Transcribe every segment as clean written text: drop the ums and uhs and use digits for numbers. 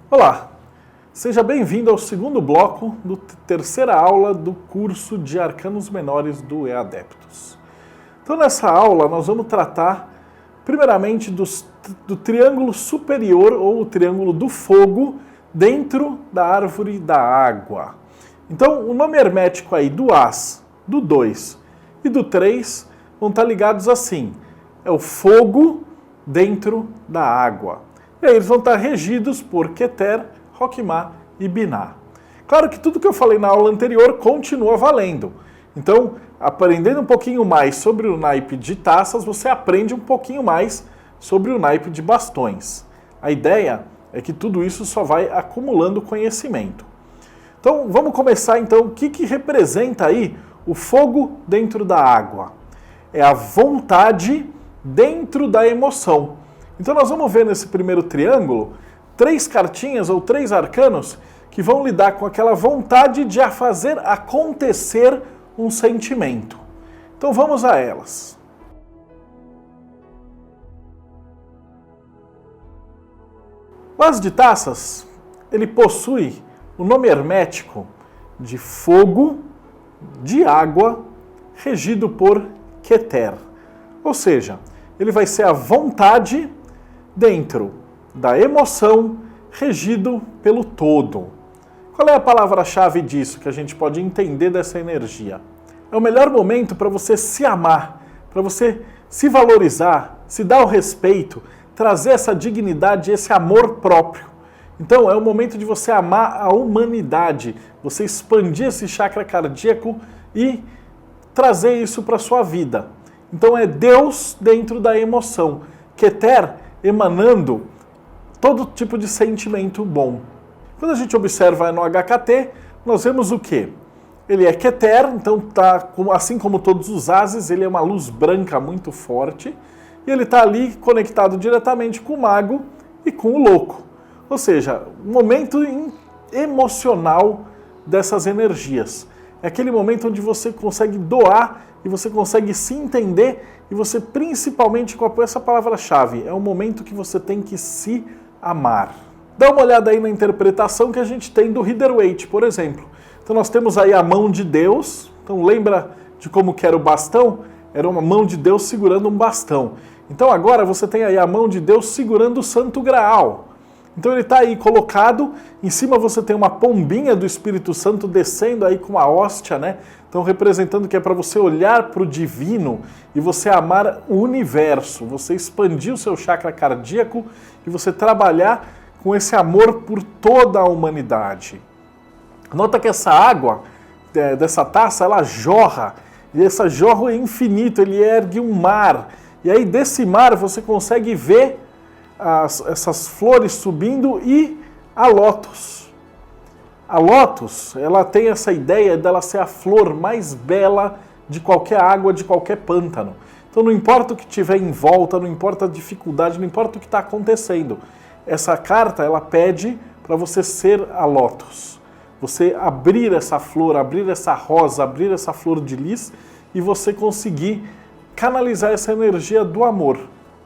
Olá, seja bem-vindo ao segundo bloco da terceira aula do curso de Arcanos Menores do EADeptos. Então nessa aula nós vamos tratar primeiramente do triângulo superior ou o triângulo do fogo dentro da árvore da água. Então o nome hermético aí do As, do 2 e do 3 vão estar ligados assim, é o fogo dentro da água. E aí eles vão estar regidos por Keter, Roquemá e Biná. Claro que tudo que eu falei na aula anterior continua valendo. Então, aprendendo um pouquinho mais sobre o naipe de taças, você aprende um pouquinho mais sobre o naipe de bastões. A ideia é que tudo isso só vai acumulando conhecimento. Então, vamos começar então, o que representa aí o fogo dentro da água? É a vontade dentro da emoção. Então nós vamos ver nesse primeiro triângulo 3 cartinhas ou 3 arcanos que vão lidar com aquela vontade de fazer acontecer um sentimento. Então vamos a elas. O As de taças, ele possui o nome hermético de fogo, de água, regido por Keter. Ou seja, ele vai ser a vontade dentro da emoção, regido pelo todo. Qual é a palavra-chave disso que a gente pode entender dessa energia? É o melhor momento para você se amar, para você se valorizar, se dar o respeito, trazer essa dignidade, esse amor próprio. Então é o momento de você amar a humanidade, você expandir esse chakra cardíaco e trazer isso para a sua vida. Então é Deus dentro da emoção, Keter emanando todo tipo de sentimento bom. Quando a gente observa no HKT, nós vemos o quê? Ele é Keter, então tá, assim como todos os ases, ele é uma luz branca muito forte, e ele está ali conectado diretamente com o mago e com o louco. Ou seja, um momento emocional dessas energias. É aquele momento onde você consegue doar e você consegue se entender e você principalmente com essa palavra-chave, é um momento que você tem que se amar. Dá uma olhada aí na interpretação que a gente tem do Rider-Waite, por exemplo. Então nós temos aí a mão de Deus, então lembra de como que era o bastão? Era uma mão de Deus segurando um bastão. Então agora você tem aí a mão de Deus segurando o Santo Graal. Então ele está aí colocado, em cima você tem uma pombinha do Espírito Santo descendo aí com uma hóstia, né? Então representando que é para você olhar para o divino e você amar o universo, você expandir o seu chakra cardíaco e você trabalhar com esse amor por toda a humanidade. Nota que essa água dessa taça, ela jorra, e essa jorra é infinito, ele ergue um mar, e aí desse mar você consegue ver essas flores subindo e a lótus. A lótus, ela tem essa ideia dela ser a flor mais bela de qualquer água, de qualquer pântano. Então não importa o que tiver em volta, não importa a dificuldade, não importa o que está acontecendo. Essa carta, ela pede para você ser a lótus. Você abrir essa flor, abrir essa rosa, abrir essa flor de lis e você conseguir canalizar essa energia do amor.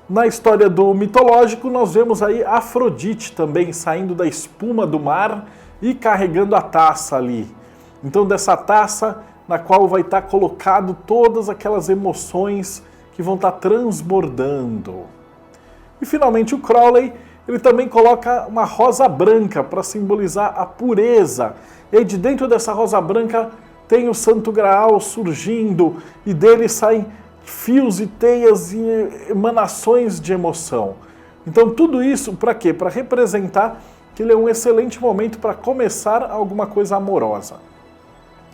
Na história do mitológico, nós vemos aí Afrodite também saindo da espuma do mar e carregando a taça ali. Então dessa taça na qual vai estar colocado todas aquelas emoções que vão estar transbordando. E finalmente o Crowley, ele também coloca uma rosa branca para simbolizar a pureza. E aí de dentro dessa rosa branca tem o Santo Graal surgindo e dele saem fios e teias e emanações de emoção. Então tudo isso para quê? Para representar que ele é um excelente momento para começar alguma coisa amorosa.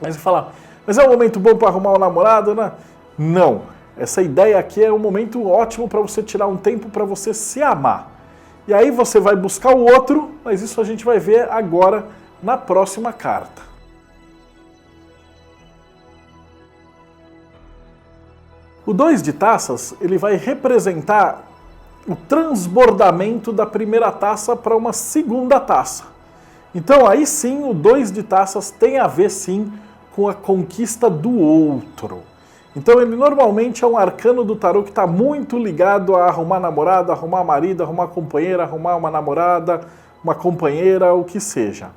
Aí você fala, mas é um momento bom para arrumar um namorado, né? Não. Essa ideia aqui é um momento ótimo para você tirar um tempo para você se amar. E aí você vai buscar o outro, mas isso a gente vai ver agora na próxima carta. O 2 de taças, ele vai representar o transbordamento da primeira taça para uma segunda taça. Então aí sim, o 2 de taças tem a ver sim com a conquista do outro. Então ele normalmente é um arcano do tarô que está muito ligado a arrumar namorada, arrumar marido, arrumar companheira, arrumar uma namorada, uma companheira, o que seja.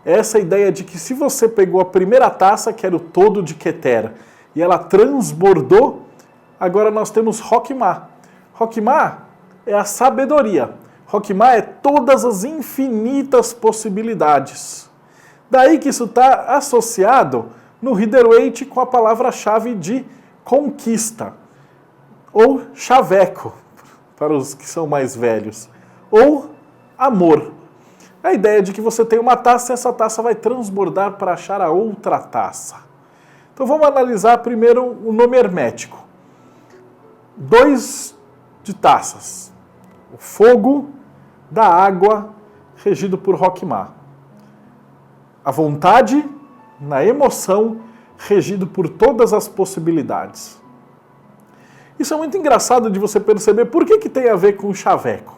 Essa ideia de que se você pegou a primeira taça, que era o todo de Keter, e ela transbordou, agora nós temos Roquimá. Roquimá é a sabedoria. Roquimá é todas as infinitas possibilidades. Daí que isso está associado no Rider-Waite com a palavra-chave de conquista, ou chaveco, para os que são mais velhos, ou amor. A ideia de que você tem uma taça e essa taça vai transbordar para achar a outra taça. Então vamos analisar primeiro o nome hermético. 2 de taças. O fogo da água, regido por Roquimá. A vontade, na emoção, regido por todas as possibilidades. Isso é muito engraçado de você perceber por que tem a ver com o chaveco.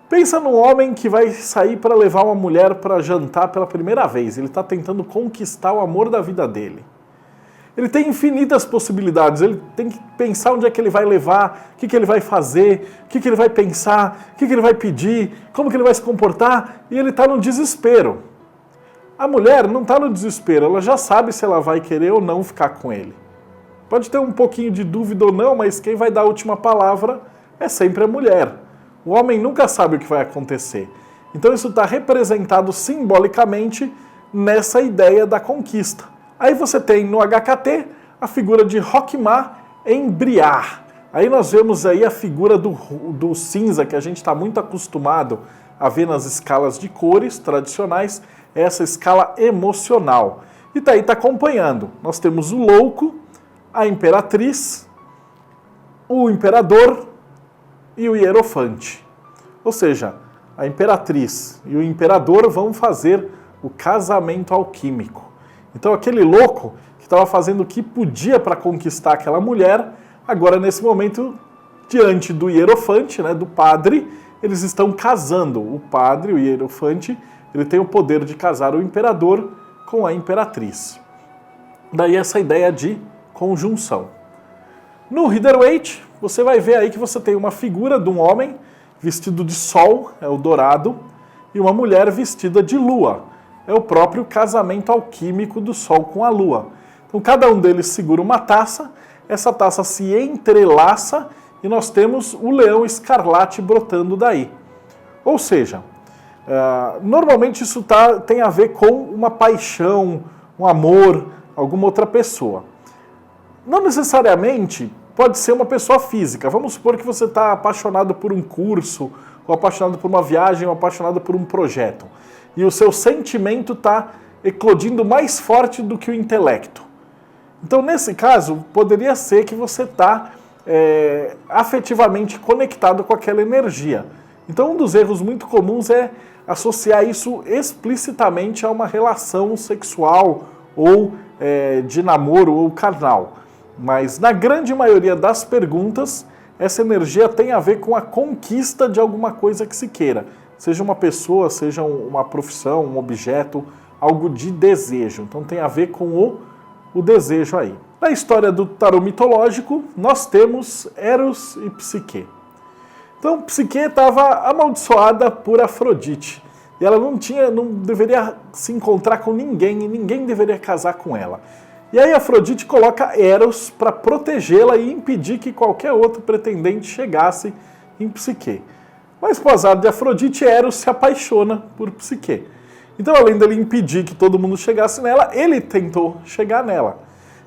Pensa num homem que vai sair para levar uma mulher para jantar pela primeira vez. Ele está tentando conquistar o amor da vida dele. Ele tem infinitas possibilidades, ele tem que pensar onde é que ele vai levar, o que ele vai fazer, o que ele vai pensar, o que ele vai pedir, como que ele vai se comportar, e ele está no desespero. A mulher não está no desespero, ela já sabe se ela vai querer ou não ficar com ele. Pode ter um pouquinho de dúvida ou não, mas quem vai dar a última palavra é sempre a mulher. O homem nunca sabe o que vai acontecer. Então isso está representado simbolicamente nessa ideia da conquista. Aí você tem no HKT a figura de Roquimá em Briar. Aí nós vemos aí a figura do cinza, que a gente está muito acostumado a ver nas escalas de cores tradicionais, essa escala emocional. E daí está acompanhando. Nós temos o louco, a imperatriz, o imperador e o hierofante. Ou seja, a imperatriz e o imperador vão fazer o casamento alquímico. Então aquele louco que estava fazendo o que podia para conquistar aquela mulher, agora nesse momento, diante do hierofante, né, do padre, eles estão casando. O padre, o hierofante, ele tem o poder de casar o imperador com a imperatriz. Daí essa ideia de conjunção. No Rider-Waite, você vai ver aí que você tem uma figura de um homem vestido de sol, é o dourado, e uma mulher vestida de lua. É o próprio casamento alquímico do Sol com a Lua. Então cada um deles segura uma taça, essa taça se entrelaça e nós temos o leão escarlate brotando daí. Ou seja, normalmente isso tem a ver com uma paixão, um amor, alguma outra pessoa. Não necessariamente pode ser uma pessoa física. Vamos supor que você está apaixonado por um curso, ou apaixonado por uma viagem, ou apaixonado por um projeto. E o seu sentimento está eclodindo mais forte do que o intelecto. Então, nesse caso, poderia ser que você está afetivamente conectado com aquela energia. Então, um dos erros muito comuns é associar isso explicitamente a uma relação sexual ou de namoro ou carnal. Mas, na grande maioria das perguntas, essa energia tem a ver com a conquista de alguma coisa que se queira. Seja uma pessoa, seja uma profissão, um objeto, algo de desejo. Então tem a ver com o desejo aí. Na história do tarô mitológico, nós temos Eros e Psique. Então Psique estava amaldiçoada por Afrodite. E ela não deveria se encontrar com ninguém e ninguém deveria casar com ela. E aí Afrodite coloca Eros para protegê-la e impedir que qualquer outro pretendente chegasse em Psique. Mas, esposado de Afrodite, Eros se apaixona por Psique. Então, além dele impedir que todo mundo chegasse nela, ele tentou chegar nela.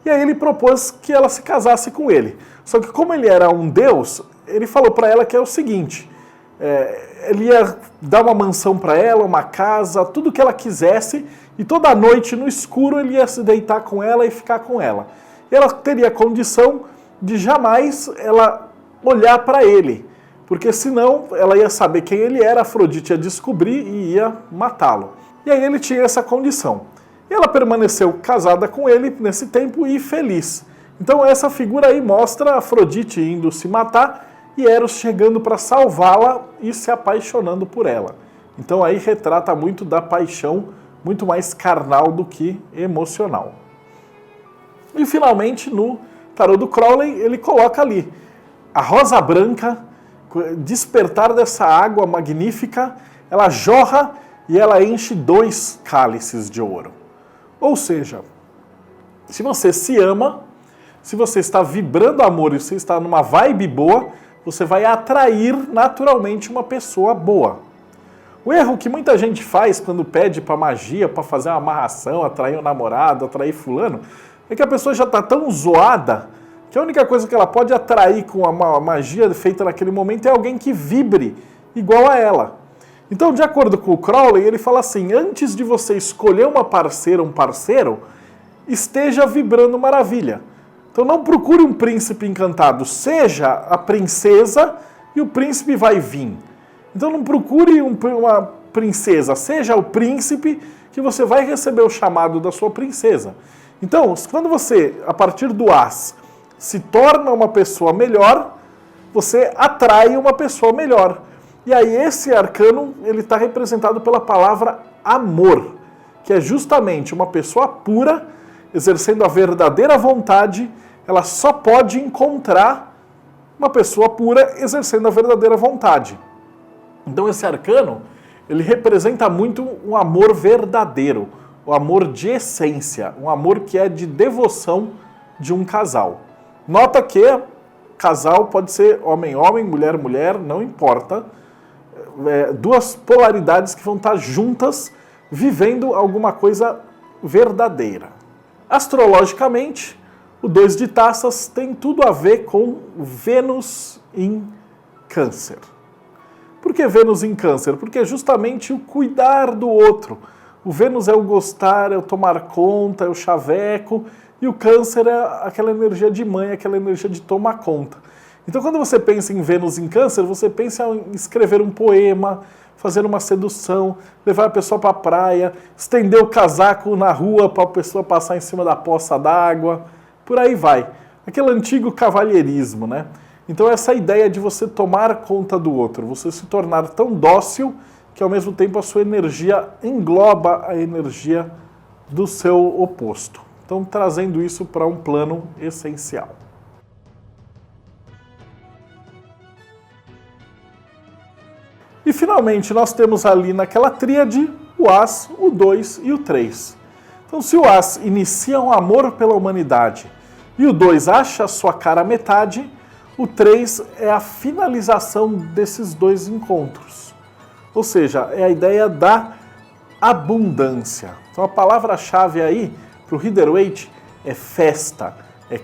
E aí ele propôs que ela se casasse com ele. Só que como ele era um deus, ele falou para ela que é o seguinte, ele ia dar uma mansão para ela, uma casa, tudo que ela quisesse, e toda noite no escuro ele ia se deitar com ela e ficar com ela. E ela teria a condição de jamais ela olhar para ele. Porque senão ela ia saber quem ele era, Afrodite ia descobrir e ia matá-lo. E aí ele tinha essa condição. E ela permaneceu casada com ele nesse tempo e feliz. Então essa figura aí mostra Afrodite indo se matar e Eros chegando para salvá-la e se apaixonando por ela. Então aí retrata muito da paixão, muito mais carnal do que emocional. E finalmente no tarô do Crowley ele coloca ali a rosa branca, despertar dessa água magnífica, ela jorra e ela enche 2 cálices de ouro. Ou seja, se você se ama, se você está vibrando amor e você está numa vibe boa, você vai atrair naturalmente uma pessoa boa. O erro que muita gente faz quando pede para magia, para fazer uma amarração, atrair um namorado, atrair fulano, é que a pessoa já está tão zoada que a única coisa que ela pode atrair com a magia feita naquele momento é alguém que vibre igual a ela. Então, de acordo com o Crowley, ele fala assim, antes de você escolher uma parceira, um parceiro, esteja vibrando maravilha. Então não procure um príncipe encantado, seja a princesa e o príncipe vai vir. Então não procure uma princesa, seja o príncipe que você vai receber o chamado da sua princesa. Então, quando você, a partir do as, se torna uma pessoa melhor, você atrai uma pessoa melhor. E aí esse arcano, ele está representado pela palavra amor, que é justamente uma pessoa pura, exercendo a verdadeira vontade, ela só pode encontrar uma pessoa pura exercendo a verdadeira vontade. Então esse arcano, ele representa muito um amor verdadeiro, o amor de essência, um amor que é de devoção de um casal. Nota que casal pode ser homem-homem, mulher-mulher, não importa. 2 polaridades que vão estar juntas, vivendo alguma coisa verdadeira. Astrologicamente, o 2 de taças tem tudo a ver com Vênus em Câncer. Por que Vênus em Câncer? Porque é justamente o cuidar do outro. O Vênus é o gostar, é o tomar conta, é o chaveco, e o Câncer é aquela energia de mãe, aquela energia de tomar conta. Então, quando você pensa em Vênus em Câncer, você pensa em escrever um poema, fazer uma sedução, levar a pessoa para a praia, estender o casaco na rua para a pessoa passar em cima da poça d'água, por aí vai. Aquele antigo cavalheirismo, né? Então, essa ideia de você tomar conta do outro, você se tornar tão dócil que, ao mesmo tempo, a sua energia engloba a energia do seu oposto. Então, trazendo isso para um plano essencial. E finalmente nós temos ali naquela tríade o As, o 2 e o 3. Então se o As inicia um amor pela humanidade e o 2 acha a sua cara metade, o 3 é a finalização desses 2 encontros. Ou seja, é a ideia da abundância. Então a palavra-chave aí para o Rider-Waite é festa, é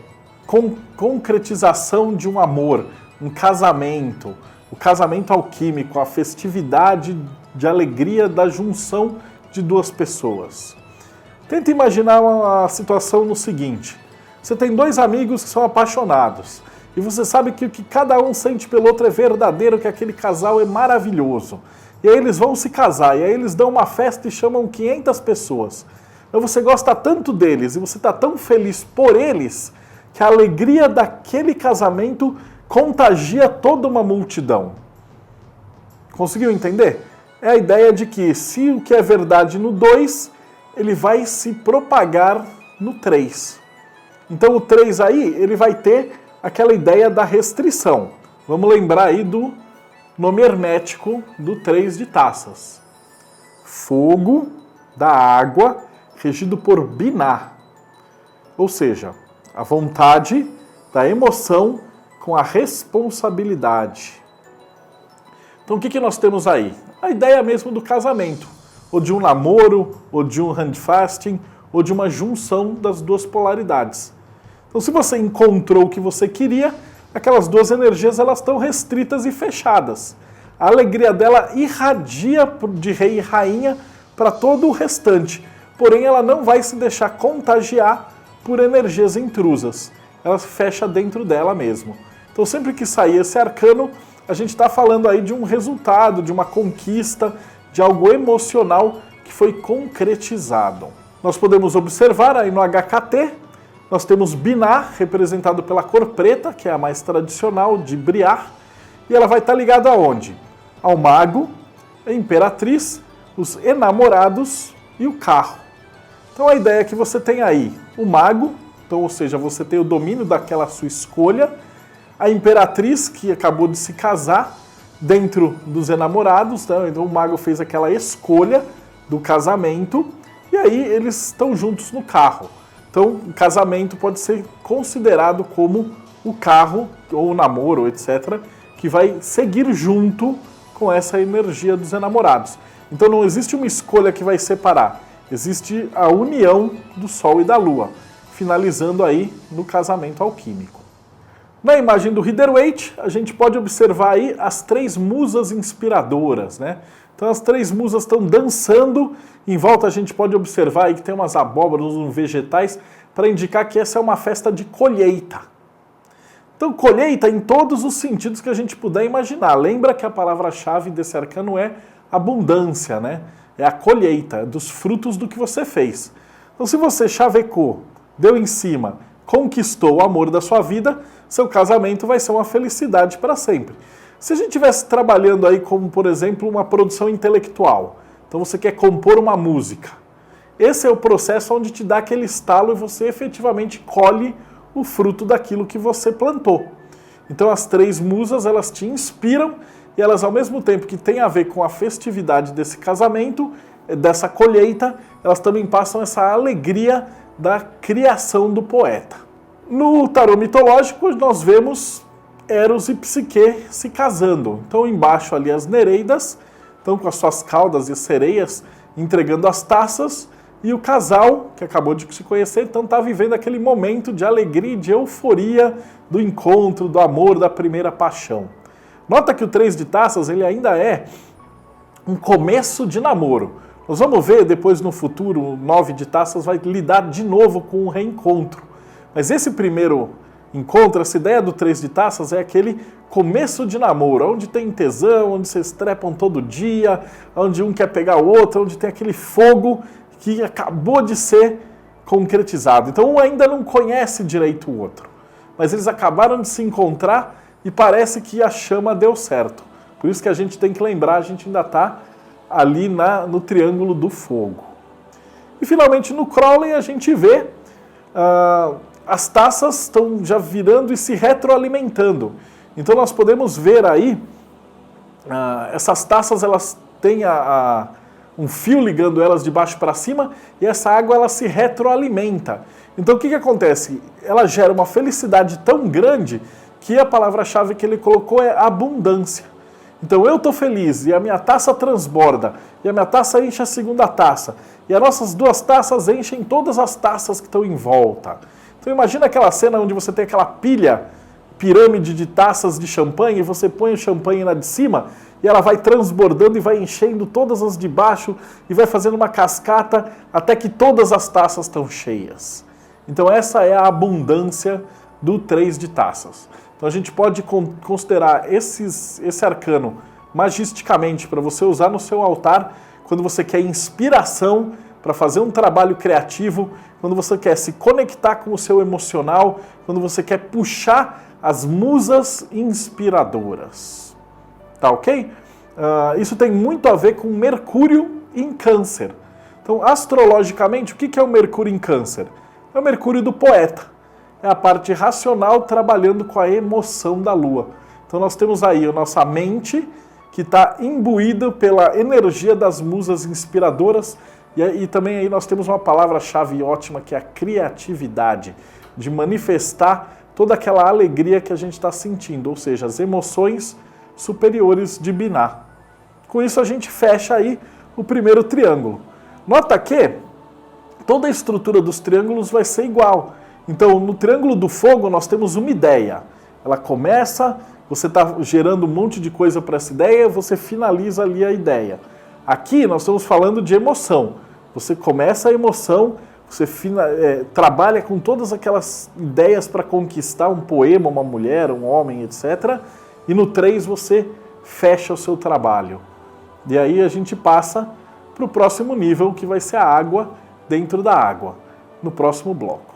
concretização de um amor, um casamento, o casamento alquímico, a festividade de alegria da junção de 2 pessoas. Tenta imaginar uma situação no seguinte: você tem 2 amigos que são apaixonados e você sabe que o que cada um sente pelo outro é verdadeiro, que aquele casal é maravilhoso. E aí eles vão se casar, e aí eles dão uma festa e chamam 500 pessoas. Então você gosta tanto deles e você está tão feliz por eles que a alegria daquele casamento contagia toda uma multidão. Conseguiu entender? É a ideia de que se o que é verdade no 2, ele vai se propagar no 3. Então o 3 aí, ele vai ter aquela ideia da restrição. Vamos lembrar aí do nome hermético do 3 de taças. Fogo da água, regido por Binah. Ou seja, a vontade da emoção com a responsabilidade. Então o que nós temos aí? A ideia mesmo do casamento, ou de um namoro, ou de um handfasting, ou de uma junção das 2 polaridades. Então se você encontrou o que você queria, aquelas 2 energias elas estão restritas e fechadas. A alegria dela irradia de rei e rainha para todo o restante, porém ela não vai se deixar contagiar por energias intrusas. Ela fecha dentro dela mesmo. Então sempre que sair esse arcano, a gente está falando aí de um resultado, de uma conquista, de algo emocional que foi concretizado. Nós podemos observar aí no HKT, nós temos Binah, representado pela cor preta, que é a mais tradicional, de Briar, e ela vai estar ligada aonde? Ao mago, a imperatriz, os enamorados e o carro. Então a ideia é que você tem aí o mago, então, ou seja, você tem o domínio daquela sua escolha, a imperatriz, que acabou de se casar, dentro dos enamorados, né? Então o mago fez aquela escolha do casamento e aí eles estão juntos no carro. Então o casamento pode ser considerado como o carro ou o namoro, etc., que vai seguir junto com essa energia dos enamorados. Então não existe uma escolha que vai separar, existe a união do Sol e da Lua, finalizando aí no casamento alquímico. Na imagem do Rider-Waite, a gente pode observar aí as 3 musas inspiradoras, né? Então as 3 musas estão dançando, em volta a gente pode observar aí que tem umas abóboras, uns vegetais, para indicar que essa é uma festa de colheita. Então colheita em todos os sentidos que a gente puder imaginar. Lembra que a palavra-chave desse arcano é abundância, né? É a colheita dos frutos do que você fez. Então se você chavecou, deu em cima, conquistou o amor da sua vida, seu casamento vai ser uma felicidade para sempre. Se a gente estivesse trabalhando aí como, por exemplo, uma produção intelectual, então você quer compor uma música, esse é o processo onde te dá aquele estalo e você efetivamente colhe o fruto daquilo que você plantou. Então as 3 musas, elas te inspiram e elas, ao mesmo tempo que têm a ver com a festividade desse casamento, dessa colheita, elas também passam essa alegria da criação do poeta. No tarô mitológico, nós vemos Eros e Psique se casando. Então, embaixo ali as Nereidas, estão com as suas caudas e sereias entregando as taças, e o casal, que acabou de se conhecer, então está vivendo aquele momento de alegria e de euforia do encontro, do amor, da primeira paixão. Nota que o 3 de taças, ele ainda é um começo de namoro. Nós vamos ver depois no futuro, o 9 de taças vai lidar de novo com o reencontro. Mas esse primeiro encontro, essa ideia do 3 de taças é aquele começo de namoro, onde tem tesão, onde vocês trepam todo dia, onde um quer pegar o outro, onde tem aquele fogo que acabou de ser concretizado. Então um ainda não conhece direito o outro, mas eles acabaram de se encontrar e parece que a chama deu certo. Por isso que a gente tem que lembrar, a gente ainda está ali no triângulo do fogo. E finalmente no Crowley a gente vê as taças estão já virando e se retroalimentando. Então nós podemos ver aí, essas taças elas têm um fio ligando elas de baixo para cima e essa água ela se retroalimenta. Então o que acontece? Ela gera uma felicidade tão grande que a palavra-chave que ele colocou é abundância. Então eu estou feliz e a minha taça transborda, e a minha taça enche a segunda taça, e as nossas 2 taças enchem todas as taças que estão em volta. Então imagina aquela cena onde você tem aquela pirâmide de taças de champanhe, e você põe o champanhe na de cima, e ela vai transbordando e vai enchendo todas as de baixo, e vai fazendo uma cascata até que todas as taças estão cheias. Então essa é a abundância do 3 de taças. Então a gente pode considerar esse arcano magisticamente para você usar no seu altar quando você quer inspiração para fazer um trabalho criativo, quando você quer se conectar com o seu emocional, quando você quer puxar as musas inspiradoras. Tá ok? Isso tem muito a ver com Mercúrio em Câncer. Então, astrologicamente, o que é o Mercúrio em Câncer? É o Mercúrio do poeta. É a parte racional trabalhando com a emoção da Lua. Então nós temos aí a nossa mente que está imbuída pela energia das musas inspiradoras e também aí nós temos uma palavra-chave ótima que é a criatividade, de manifestar toda aquela alegria que a gente está sentindo, ou seja, as emoções superiores de Binah. Com isso a gente fecha aí o primeiro triângulo. Nota que toda a estrutura dos triângulos vai ser igual. Então, no triângulo do fogo, nós temos uma ideia. Ela começa, você está gerando um monte de coisa para essa ideia, você finaliza ali a ideia. Aqui, nós estamos falando de emoção. Você começa a emoção, você trabalha com todas aquelas ideias para conquistar um poema, uma mulher, um homem, etc. E no 3, você fecha o seu trabalho. E aí a gente passa para o próximo nível, que vai ser a água dentro da água, no próximo bloco.